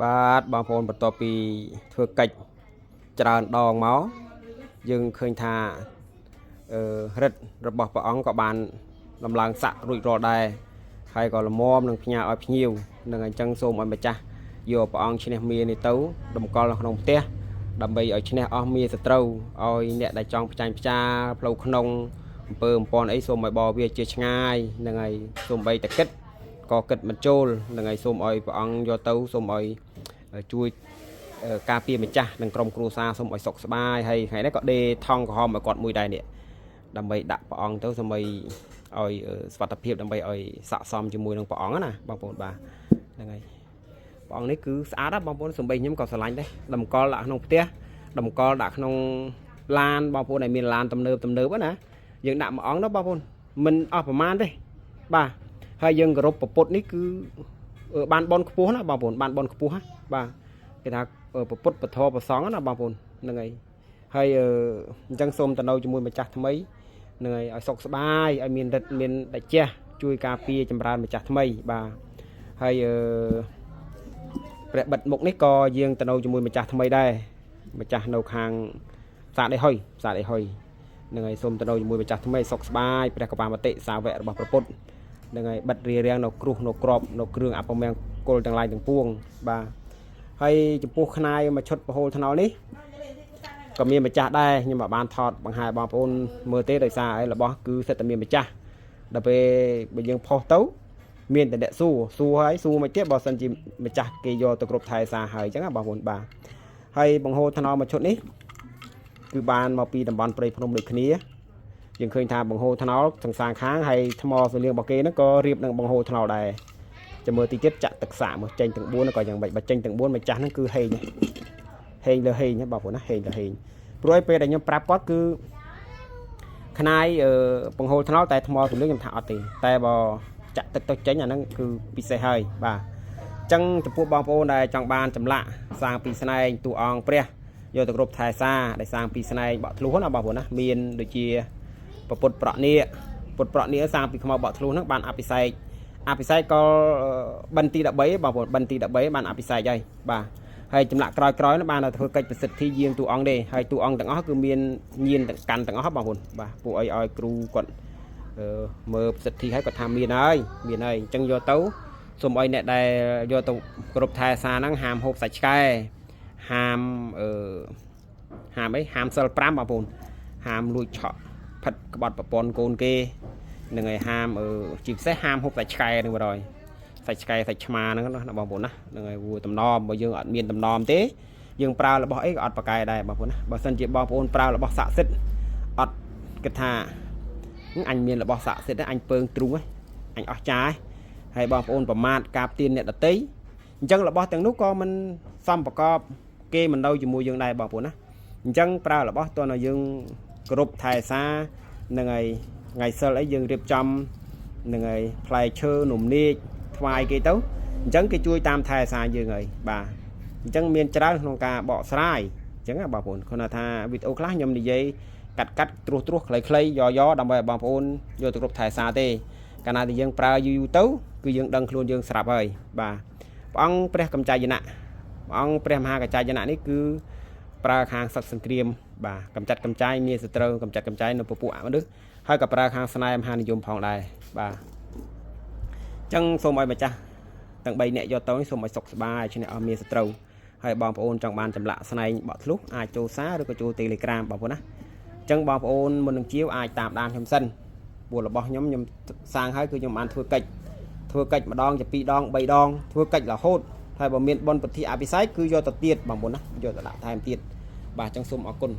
បាទបងប្អូនបន្ទាប់ពីធ្វើកិច្ចច្រើនដងមកយើងឃើញថារិទ្ធរបស់ព្រះអង្គក៏បានដំឡើងស័ក្តិរួចរាល់ដែរហើយក៏ល្មមនឹងផ្ញើឲ្យភ្ញៀវនឹងអញ្ចឹងសូមឲ្យម្ចាស់យកព្រះអង្គឈ្នះមានេះទៅតម្កល់នៅក្នុងផ្ទះដើម្បីឲ្យឈ្នះអស់មាសត្រូវឲ្យអ្នកដែលចង់ផ្ចាញ់ផ្ចាផ្លូវក្នុងអំពើអំពន់អីសូមឲ្យបោវាជាឆ្ងាយនឹងហើយសូមបីតគិតក៏គិតមិនចូលនឹងហើយសូមឲ្យព្រះអង្គយកទៅសូមឲ្យជួយការពារម្ចាស់និងក្រុមគ្រួសារសូមឲ្យសុខសប្បាយហើយថ្ងៃនេះក៏ដេថងក្រហមឲ្យគាត់មួយដែរនេះដើម្បីដាក់ព្រះអង្គទៅសូមឲ្យសុវត្ថិភាពដើម្បីឲ្យស័ក្តិសមជាមួយនឹងព្រះអង្គណាបងប្អូនបាទហ្នឹងហើយព្រះអង្គនេះគឺស្អាតណាបងប្អូនសំបីខ្ញុំក៏ស្រឡាញ់ដែរតម្កល់ដាក់ក្នុងផ្ទះតម្កល់ដាក់ក្នុងឡានបងប្អូនដែលមានឡានទំនើបណាយើងដាក់មួយអង្គណាបងប្អូនមិនអស់ប្រមាណទេបាទហើយយើងគោរពប្រពុតនេះគឺបានបនខ្ពស់ណាបងប្អូនបានបនខ្ពស់ណាបាទគេថាប្រពុតពធប្រសងណាបងប្អូនហ្នឹងហើយអញ្ចឹងសូមទៅនៅជាមួយម្ចាស់ថ្មីហ្នឹងហើយឲ្យសុខសប្បាយឲ្យមានរិទ្ធមានតេជះជួយការពារចម្រើនម្ចាស់ថ្មីបាទហើយព្រះបិទមុខនេះក៏យើងទៅនៅជាមួយម្ចាស់ថ្មីដែរម្ចាស់នៅខាងផ្សារដេហុយហ្នឹងហើយសូមទៅនៅជាមួយម្ចាស់ថ្មីសុខសប្បាយព្រះកបាមតិសាវករបស់ព្រះពុទ្ធហ្នឹងហើយបិទរៀងនៅគ្រោះនៅក្របនៅគ្រឿងអពមង្គលទាំងឡាយទាំងពួងបាទហើយចំពោះខ្នាយមកឈុតប្រហូលថ្នោលនេះក៏មានម្ចាស់ដែរខ្ញុំមកបានថតបង្ហាញបងប្អូនមើលទេដោយសារអីរបស់គឺសិតតែមានម្ចាស់ដល់ពេលបើយើងផុសទៅមានតែអ្នកសួរហើយសួរមកទៀតបើសិនជាម្ចាស់គេយកទៅគ្រប់ថែសារហើយអញ្ចឹងបងប្អូនបាទហើយបង្ហូរថ្នោលមកឈុតនេះគឺបានមកពីតំបន់ព្រៃភ្នំដូចគ្នាយើងឃើញថាបង្ហូរថ្នោលទាំងសាងខាងហើយថ្មសលៀងរបស់គេហ្នឹងក៏រៀបនឹងបង្ហូរថ្នោលដែរចាំមើលទីទៀតចាក់ទឹកសាកមកចេញទាំង4ក៏យ៉ាងម៉េចបើចេញទាំង4ម្ចាស់ហ្នឹងគឺហេងលើហេងបងប្អូនណាហេងលើហេងព្រោះឯពេលដែលខ្ញុំប្រាប់គាត់គឺខ្នាយបង្ហូរថ្នោលតែថ្មសលៀងខ្ញុំថាអត់ទេតែបើចាក់ទឹកទៅចេញអាហ្នឹងគឺពិសេសហើយបាទអញ្ចឹងចំពោះបងប្អូនដែលចង់បានចម្លាក់សាងពីស្នែងតួអង្គព្រះយកទៅគ្រប់ថែសារដែលសាងពីស្នែងបក់ធ្លុះណាបងប្អូនណាមានដូចជាពុទ្ធប្រក់នាគសាងពីខ្មៅបក់ធ្លុះហ្នឹងបានអភិសេកក៏បិណ្ឌទី13បងប្អូនបិណ្ឌទី13បានអភិសេកហើយបាទហើយចម្លាក់ក្រោយៗនោះបានធ្វើកិច្ចប្រសិទ្ធិយាងតួអង្គទេហើយតួអង្គទាំងអស់គឺមានញៀនកាន់ទាំងអស់បងប្អូនបាទពួកឲ្យគ្រូគាត់មើលប្រសិទ្ធិហើយគាត់ថាមានហើយអញ្ចឹងយកទៅសូមឲ្យអ្នកដែលយកទៅគ្រប់ថែសារហ្នឹងហាមហូបសាច់ឆ្កែហាមសិល5បងប្អូនហាមលួចឆក់ផិតក្បត់ប្រពន្ធកូនគេនឹងឲ្យហាមជាពិសេសហាមហូបសាច់ឆ្កែនឹងបរយសាច់ឆ្កែសាច់ឆ្មាហ្នឹងណាបងប្អូនណានឹងឲ្យវួរតំណមបើយើងអត់មានតំណមទេយើងប្រើរបស់អីក៏អត់ប្រកែដែរបងប្អូនណាបើសិនជាបងប្អូនប្រើរបស់ស័ក្តិសិទ្ធិអត់គិតថាអញមានរបស់ស័ក្តិសិទ្ធិអញពើងទ្រូងអញអស់ចាយហើយបងប្អូនប្រមាថការទៀនអ្នកដតីអញ្ចឹងរបស់ទាំងនោះក៏មិនសមប្រកបគេមិននៅជាមួយយើងដែរបងប្អូនណាអញ្ចឹងប្រើរបស់តើនៅយើងគ្រប់ថែសារនឹងហើយថ្ងៃសិលអីយើងរៀបចំនឹងហើយផ្លែឈើនំនេកថ្វាយគេទៅអញ្ចឹងគេជួយតាមថែសារយើងហើយបាទអញ្ចឹងមានច្រើនក្នុងការបកស្រាយអញ្ចឹងបងប្អូនគាត់ថាវីដេអូខ្លះខ្ញុំនិយាយកាត់ត្រួសខ្លីៗយ៉ដើម្បីឲ្យបងប្អូនយកទៅគ្រប់ថែសារទេកាលណាដែលយើងប្រើយូរទៅគឺយើងដឹងខ្លួនយើងស្រាប់ហើយបាទព្រះអង្គព្រះកម្ចាយណៈព្រះអង្គព្រះមហាកម្ចាយណៈនេះគឺប្រើខាងសត្វសង្គ្រាមបាទកម្ចាត់កម្ចាយមានសត្រូវកម្ចាត់កម្ចាយនៅពពួកមនុស្សហើយក៏ប្រើខាងស្នេហ៍មហានិយមផងដែរបាទអញ្ចឹងសូមឲ្យម្ចាស់ទាំង3នាក់យកទៅនេះសូមឲ្យសុខសប្បាយឈ្នះអស់មានសត្រូវហើយបងប្អូនចង់បានចម្លាក់ស្នែងបក់ធ្លុះអាចចូលសារឬក៏ចូល Telegram បងប្អូនណាអញ្ចឹងបងប្អូនមុននឹងជាវអាចតាមដានខ្ញុំសិនពួករបស់ខ្ញុំសាងហើយគឺខ្ញុំបានធ្វើកិច្ចម្ដងជា2ដង3ដងធ្វើកិច្ចរហូតហើយបើមានបុណ្យពិធីអភិសេកគឺយកទៅទៀតបងប្អូនណាយកទៅដាក់ថែមទៀតបាទអញ្ចឹងសូមអរគុណ